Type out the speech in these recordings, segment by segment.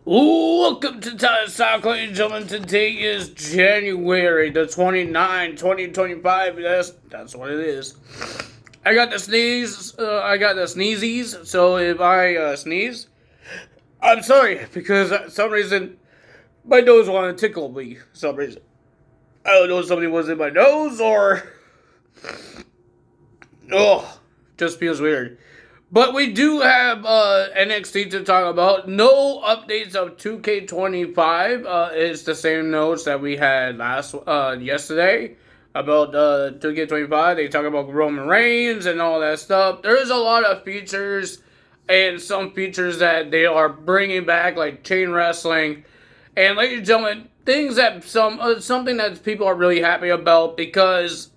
Welcome to Time Stock, ladies and gentlemen. Today is January the 29th, 2025. That's what it is. I got the sneezies. So if I sneeze, I'm sorry because for some reason my nose wanted to tickle me. For some reason, I don't know if something was in my nose or just feels weird. But we do have NXT to talk about. No updates of 2K25. It's the same notes that we had yesterday about 2K25. They talk about Roman Reigns and all that stuff. There's a lot of features and some features that they are bringing back, like chain wrestling. And ladies and gentlemen, things that something that people are really happy about, because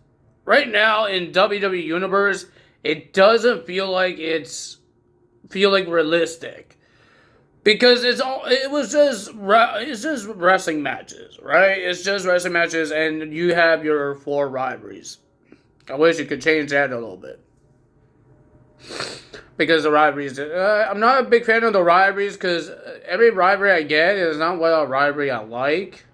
right now in WWE Universe, it doesn't feel like realistic, because it's just wrestling matches, right? It's just wrestling matches, and you have your 4 rivalries. I wish you could change that a little bit, because the rivalries. I'm not a big fan of the rivalries, because every rivalry I get is not what a rivalry I like,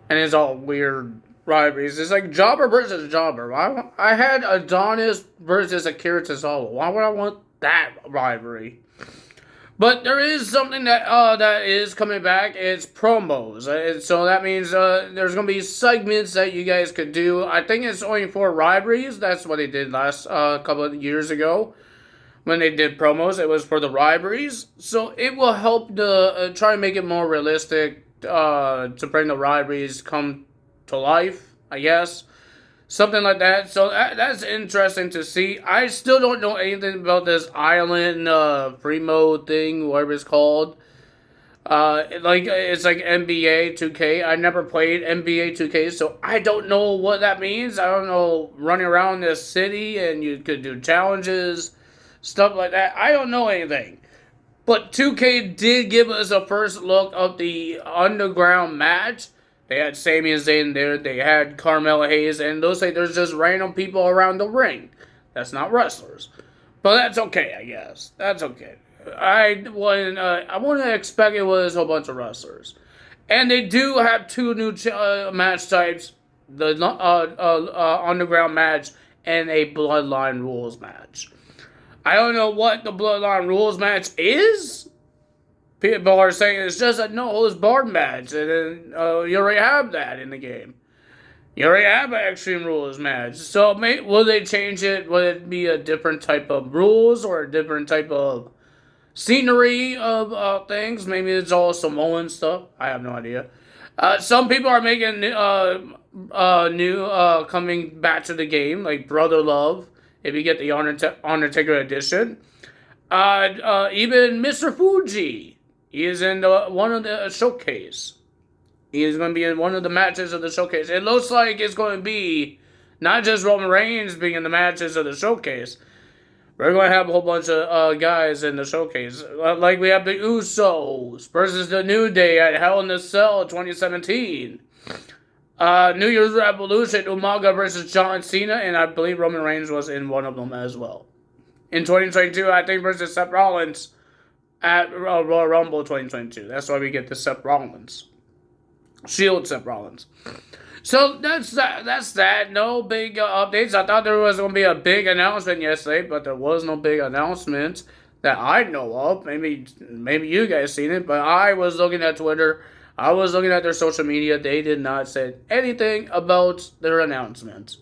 and it's all weird rivalries. It's like Jobber versus Jobber. I had Adonis versus Akira Tozawa. Why would I want that rivalry? But there is something that is coming back. It's promos. So that means there's going to be segments that you guys could do. I think it's only for rivalries. That's what they did last couple of years ago. When they did promos, it was for the rivalries. So it will help to try and make it more realistic, to bring the rivalries come to life, I guess. Something like that. So that's interesting to see. I still don't know anything about this island free mode thing, whatever it's called. It's like NBA 2K. I never played NBA 2K, so I don't know what that means. I don't know, running around this city and you could do challenges, stuff like that. I don't know anything. But 2K did give us a first look of the underground match. They had Sami Zayn there. They had Carmella Hayes, and those like there's just random people around the ring. That's not wrestlers, but that's okay, I guess. That's okay. I wouldn't expect it was a whole bunch of wrestlers, and they do have 2 new match types: the underground match and a Bloodline Rules match. I don't know what the Bloodline Rules match is. People are saying it's just a no-holds-barred match, and then you already have that in the game. You already have an Extreme Rules match. So will they change it? Will it be a different type of rules or a different type of scenery of things? Maybe it's all Samoan stuff. I have no idea. Some people are making new coming back to the game, like Brother Love, if you get the Undertaker edition. Even Mr. Fuji. He is in one of the showcase. He is going to be in one of the matches of the showcase. It looks like it's going to be not just Roman Reigns being in the matches of the showcase. We're going to have a whole bunch of guys in the showcase. Like we have the Usos versus the New Day at Hell in a Cell 2017. New Year's Revolution, Umaga versus John Cena, and I believe Roman Reigns was in one of them as well. In 2022, I think versus Seth Rollins at Royal Rumble 2022. That's why we get the Seth Rollins. Shield Seth Rollins. So that's that. No big updates. I thought there was going to be a big announcement yesterday, but there was no big announcement that I know of. Maybe you guys seen it, but I was looking at Twitter. I was looking at their social media. They did not say anything about their announcements.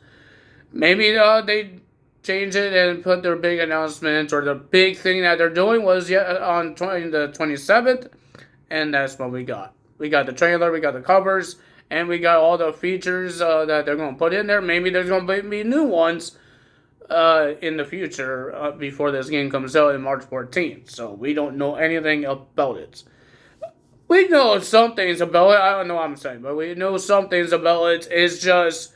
Maybe they change it and put their big announcement, or the big thing that they're doing was on the 27th, and that's what we got. We got the trailer, we got the covers, and we got all the features that they're going to put in there. Maybe there's going to be new ones in the future before this game comes out on March 14th. So we don't know anything about it. We know some things about it. I don't know what I'm saying, but we know some things about it. It's just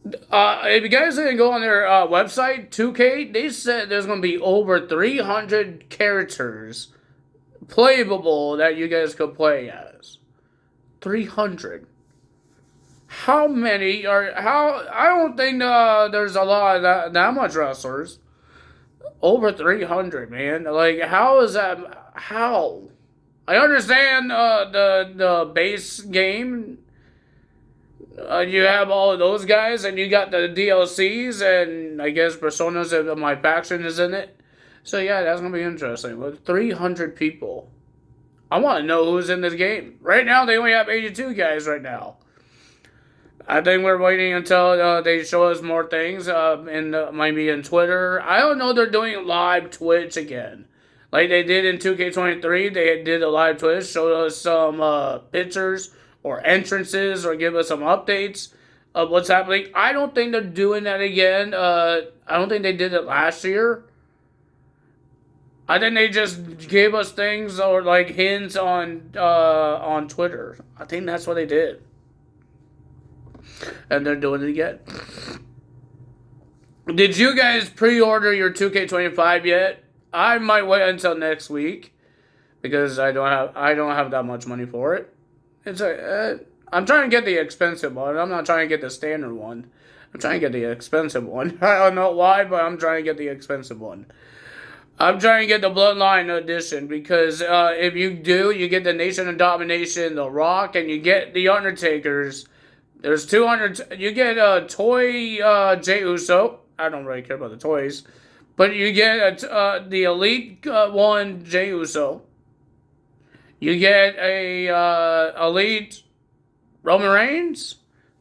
if you guys didn't go on their website, 2K, they said there's going to be over 300 characters playable that you guys could play as. 300. How many are... I don't think there's a lot of that much wrestlers. Over 300, man. Like, how is that... How? I understand the base game. You have all of those guys, and you got the DLCs, and I guess Personas of my faction is in it. So yeah, that's gonna be interesting. With 300 people, I want to know who's in this game. Right now, they only have 82 guys. Right now, I think we're waiting until they show us more things. Maybe in Twitter. I don't know. They're doing live Twitch again, like they did in 2K23. They did a live Twitch, showed us some pictures or entrances, or give us some updates of what's happening. I don't think they're doing that again. I don't think they did it last year. I think they just gave us things or like hints on Twitter. I think that's what they did. And they're doing it again. Did you guys pre-order your 2K25 yet? I might wait until next week because I don't have that much money for it. I'm trying to get the expensive one. I'm not trying to get the standard one. I'm trying to get the expensive one. I don't know why, but I'm trying to get the expensive one. I'm trying to get the Bloodline edition because if you do, you get the Nation of Domination, The Rock, and you get the Undertakers. There's 200. You get a toy Jey Uso. I don't really care about the toys, but you get the Elite one Jey Uso. You get a Elite Roman Reigns,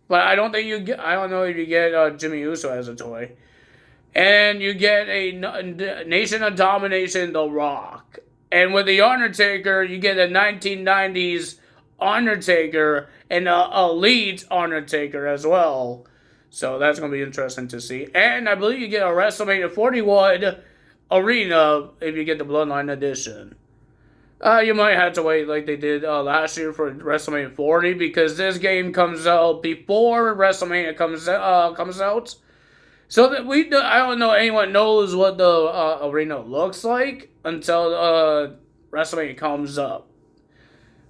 but I don't think you get. I don't know if you get Jimmy Uso as a toy. And you get a Nation of Domination, The Rock. And with The Undertaker, you get a 1990s Undertaker and an Elite Undertaker as well. So that's going to be interesting to see. And I believe you get a WrestleMania 41 arena if you get the Bloodline edition. You might have to wait like they did last year for WrestleMania 40 because this game comes out before WrestleMania comes out. So that I don't know anyone knows what the arena looks like until WrestleMania comes up.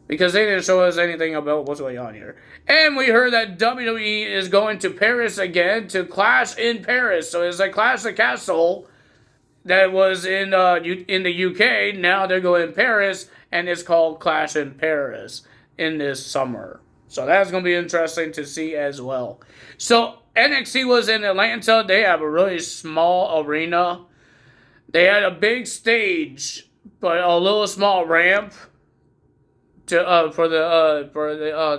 Because they didn't show us anything about what's going on here. And we heard that WWE is going to Paris again to Clash in Paris. So it's like Clash the Castle that was in the UK. Now they're going to Paris, and it's called Clash in Paris in this summer. So that's going to be interesting to see as well. So NXT was in Atlanta. They have a really small arena. They had a big stage, but a little small ramp for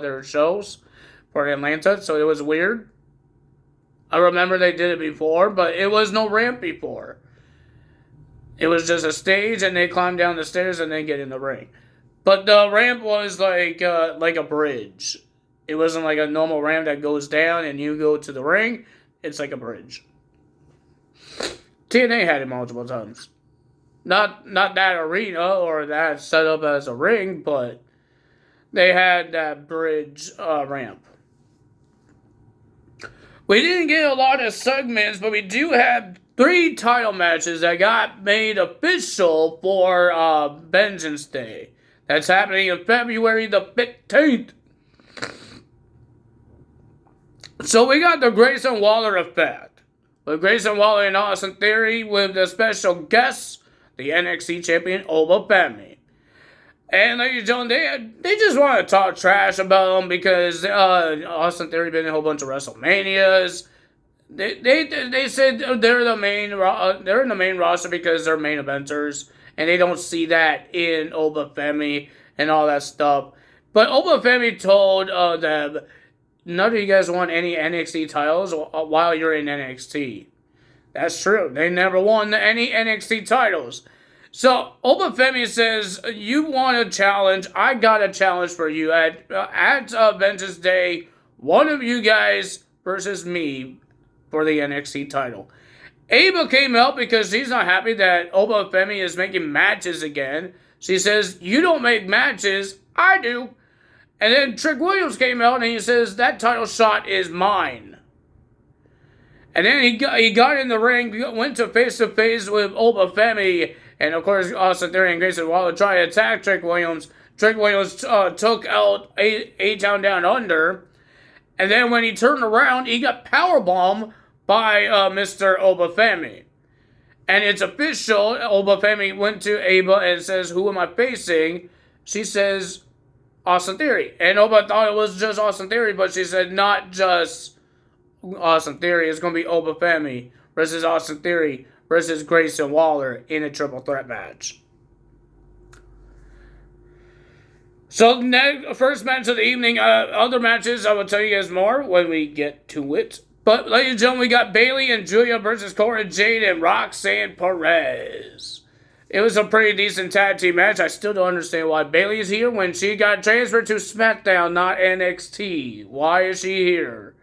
their shows for Atlanta. So it was weird. I remember they did it before, but it was no ramp before. It was just a stage, and they climb down the stairs and then get in the ring. But the ramp was like a bridge. It wasn't like a normal ramp that goes down and you go to the ring. It's like a bridge. TNA had it multiple times. Not that arena or that set up as a ring, but they had that bridge ramp. We didn't get a lot of segments, but we do have 3 title matches that got made official for Vengeance Day. That's happening on February the 15th. So we got the Grayson Waller effect. With Grayson Waller and Austin Theory with the special guests, the NXT champion Oba Femi. And ladies and gentlemen, they just want to talk trash about him because Austin Theory been in a whole bunch of WrestleManias. They said they're in the main roster because they're main eventers, and they don't see that in Oba Femi and all that stuff. But Oba Femi told them, none of you guys want any NXT titles while you're in NXT. That's true. They never won any NXT titles. So Oba Femi says, you want a challenge? I got a challenge for you at Vengeance Day. One of you guys versus me for the NXT title. Ava came out because she's not happy that Oba Femi is making matches again. She says, you don't make matches, I do. And then Trick Williams came out and he says, that title shot is mine. And then he got in the ring, went to face with Oba Femi. And of course, Austin Theory and Grayson Waller try to attack Trick Williams. Trick Williams took out A-Town Down Under. And then when he turned around, he got powerbombed by Mr. Oba Femi. And it's official. Oba Femi went to Ava and says, who am I facing? she says Austin Theory. And Oba thought it was just Austin Theory, but she said not just Austin Theory. It's going to be Oba Femi versus Austin Theory versus Grayson Waller in a triple threat match. So, first match of the evening. Other matches, I will tell you guys more when we get to it. But, ladies and gentlemen, we got Bayley and Julia versus Cora Jade and Roxanne Perez. It was a pretty decent tag team match. I still don't understand why Bayley is here when she got transferred to SmackDown, not NXT. Why is she here?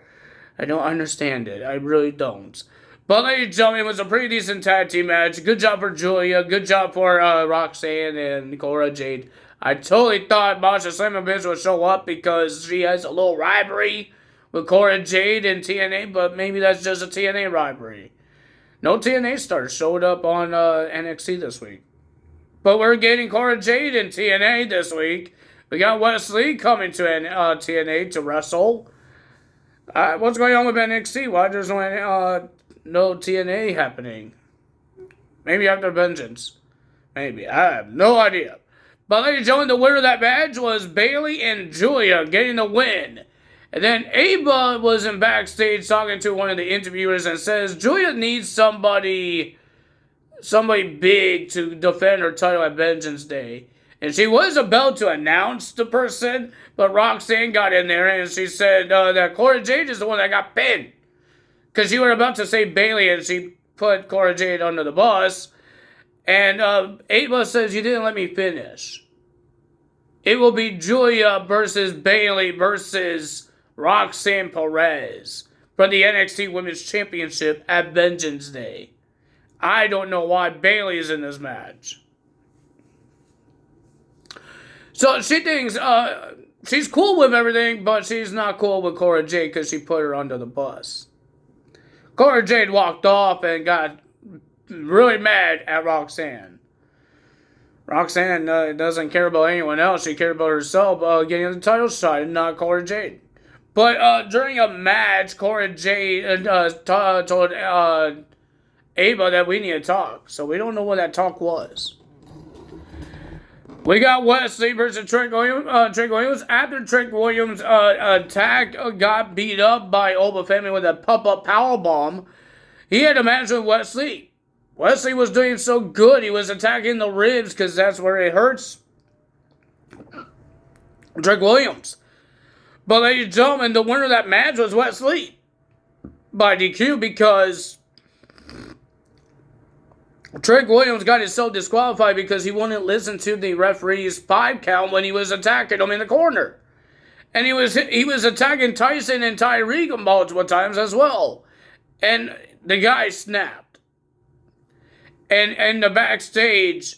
I don't understand it. I really don't. But, ladies and gentlemen, it was a pretty decent tag team match. Good job for Julia. Good job for Roxanne and Cora Jade. I totally thought Masha Slamovich would show up because she has a little rivalry with Cora Jade and TNA, but maybe that's just a TNA rivalry. No TNA stars showed up on NXT this week. But we're getting Cora Jade in TNA this week. We got Wesley coming to TNA to wrestle. What's going on with NXT? Why there's no TNA happening? Maybe after Vengeance. Maybe. I have no idea. But ladies and gentlemen, the winner of that match was Bayley and Julia getting the win. And then Ava was in backstage talking to one of the interviewers and says Julia needs somebody big to defend her title at Vengeance Day. And she was about to announce the person, but Roxanne got in there and she said that Cora Jade is the one that got pinned. Because she was about to say Bayley and she put Cora Jade under the bus. And Ava says, you didn't let me finish. It will be Julia versus Bayley versus Roxanne Perez for the NXT Women's Championship at Vengeance Day. I don't know why Bayley is in this match. So she thinks she's cool with everything, but she's not cool with Cora Jade because she put her under the bus. Cora Jade walked off and got really mad at Roxanne. Roxanne doesn't care about anyone else. She cared about herself getting the title shot and not Cora Jade. But during a match, Cora Jade told Ava that we need to talk. So we don't know what that talk was. We got Wesley versus Trick Williams. After Trick Williams' attack got beat up by Oba Femi with a pop-up powerbomb, he had a match with Wesley. Wesley was doing so good, he was attacking the ribs because that's where it hurts Trick Williams. But ladies and gentlemen, the winner of that match was Wesley by DQ because Trick Williams got himself disqualified because he wouldn't listen to the referee's 5 count when he was attacking him in the corner. And he was attacking Tyson and Tyreek multiple times as well. And the guy snapped. And the backstage,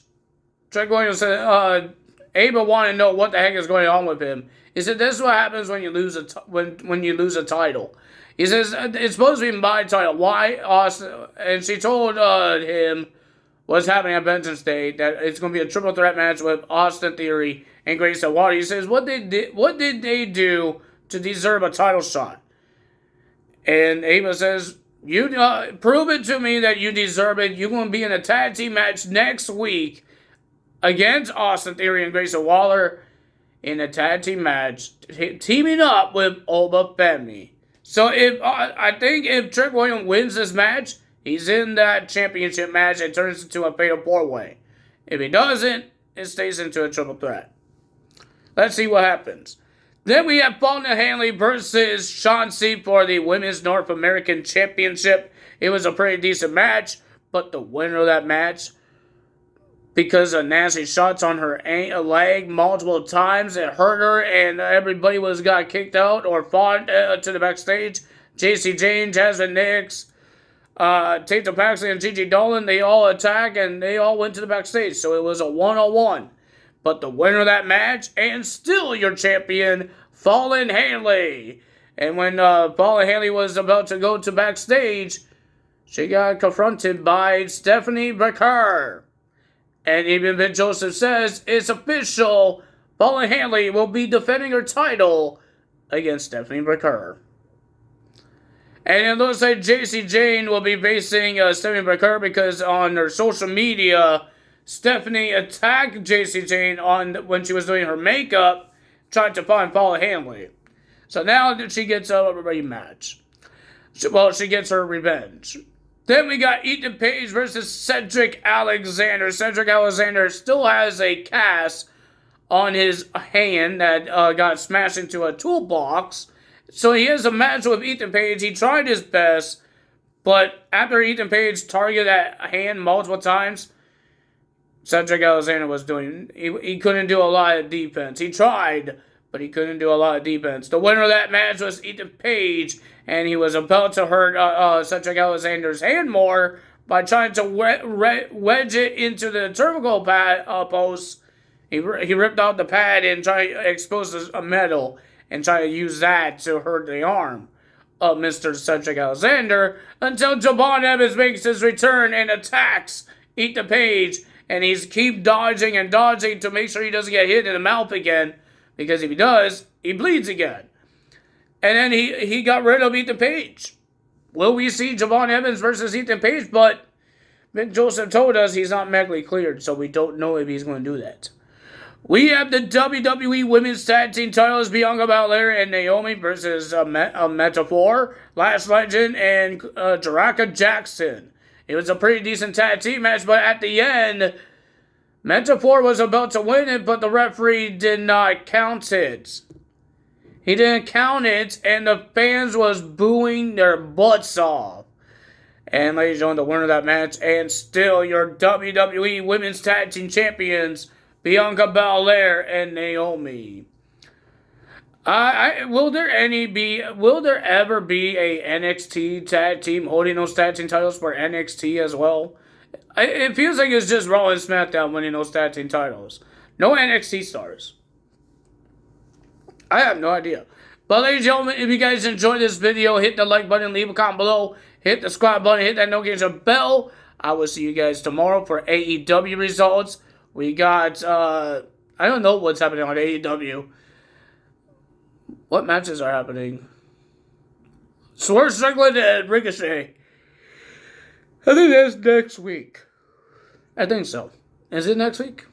Trick Williams said, Ava wanted to know what the heck is going on with him. He said, this is what happens when you lose when you lose a title. He says, it's supposed to be my title. Why Austin? And she told him what's happening at Vengeance Day, that it's going to be a triple threat match with Austin Theory and Grayson Waller. He says, what did they do to deserve a title shot? And Ava says, you prove it to me that you deserve it. You're going to be in a tag team match next week against Austin Theory and Grayson Waller in a tag team match, teaming up with Oba Femi. So I think if Trick Williams wins this match, he's in that championship match and turns into a fatal 4-way. If he doesn't, it stays into a triple threat. Let's see what happens. Then we have Paul Hanley versus Sean C for the Women's North American Championship. It was a pretty decent match, but the winner of that match, because of nasty shots on her leg multiple times, it hurt her, and everybody got kicked out or fought to the backstage. JC Jane, Jasmine Nix, Tatum Paxley, and Gigi Dolan, they all attacked, and they all went to the backstage. So it was a 1-on-1. But the winner of that match, and still your champion, Fallon Henley. And when Fallon Henley was about to go to backstage, she got confronted by Stephanie Becker. And even Ben Joseph says, it's official, Fallon Henley will be defending her title against Stephanie Becker. And it looks like JC Jane will be facing Stephanie Becker because on her social media, Stephanie attacked JC Jane when she was doing her makeup, trying to find Paula Hanley. So now she gets a rematch. She gets her revenge. Then we got Ethan Page versus Cedric Alexander. Cedric Alexander still has a cast on his hand that got smashed into a toolbox. So he has a match with Ethan Page. He tried his best, but after Ethan Page targeted that hand multiple times, Cedric Alexander was doing... He couldn't do a lot of defense. He tried, but he couldn't do a lot of defense. The winner of that match was Ethan Page, and he was about to hurt Cedric Alexander's hand more by trying to wedge it into the cervical post. He ripped out the pad and tried to expose a metal and try to use that to hurt the arm of Mr. Cedric Alexander until Javon Evans makes his return and attacks Ethan Page, and he's keep dodging and dodging to make sure he doesn't get hit in the mouth again, because if he does, he bleeds again. And then he got rid of Ethan Page. Will we see Javon Evans versus Ethan Page? But Mick Joseph told us he's not medically cleared, so we don't know if he's going to do that. We have the WWE Women's Tag Team titles, Bianca Belair and Naomi versus Metaphor, Last Legend, and Jaraka Jackson. It was a pretty decent tag team match, but at the end, Metaphor was about to win it, but the referee did not count it. He didn't count it, and the fans was booing their butts off. And ladies and gentlemen, the winner of that match, and still your WWE Women's Tag Team Champions, Bianca Belair and Naomi. Will there ever be a NXT tag team holding those tag team titles for NXT as well? It feels like it's just Raw and SmackDown winning those tag team titles. No NXT stars. I have no idea. But ladies and gentlemen, if you guys enjoyed this video, hit the like button, leave a comment below, hit the subscribe button, hit that notification bell. I will see you guys tomorrow for AEW results. We got, I don't know what's happening on AEW. What matches are happening? Swerve Strickland and Ricochet. I think that's next week. I think so. Is it next week?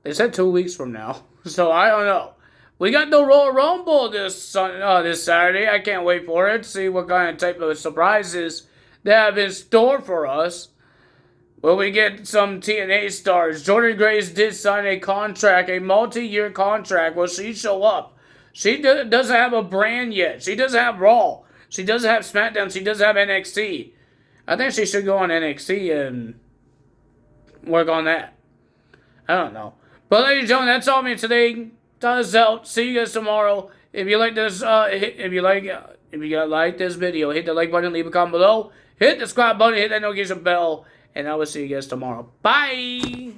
They said 2 weeks from now. So I don't know. We got the Royal Rumble this Saturday. I can't wait for it. See what kind of type of surprises they have in store for us. Will we get some TNA stars? Jordan Grace did sign a contract, a multi-year contract. Will she show up? She doesn't have a brand yet. She doesn't have Raw. She doesn't have SmackDown. She doesn't have NXT. I think she should go on NXT and work on that. I don't know. But ladies and gentlemen, that's all me today. Thumbs out. See you guys tomorrow. If you like this, if you like this video, hit the like button, leave a comment below, hit the subscribe button, hit that notification bell, and I will see you guys tomorrow. Bye.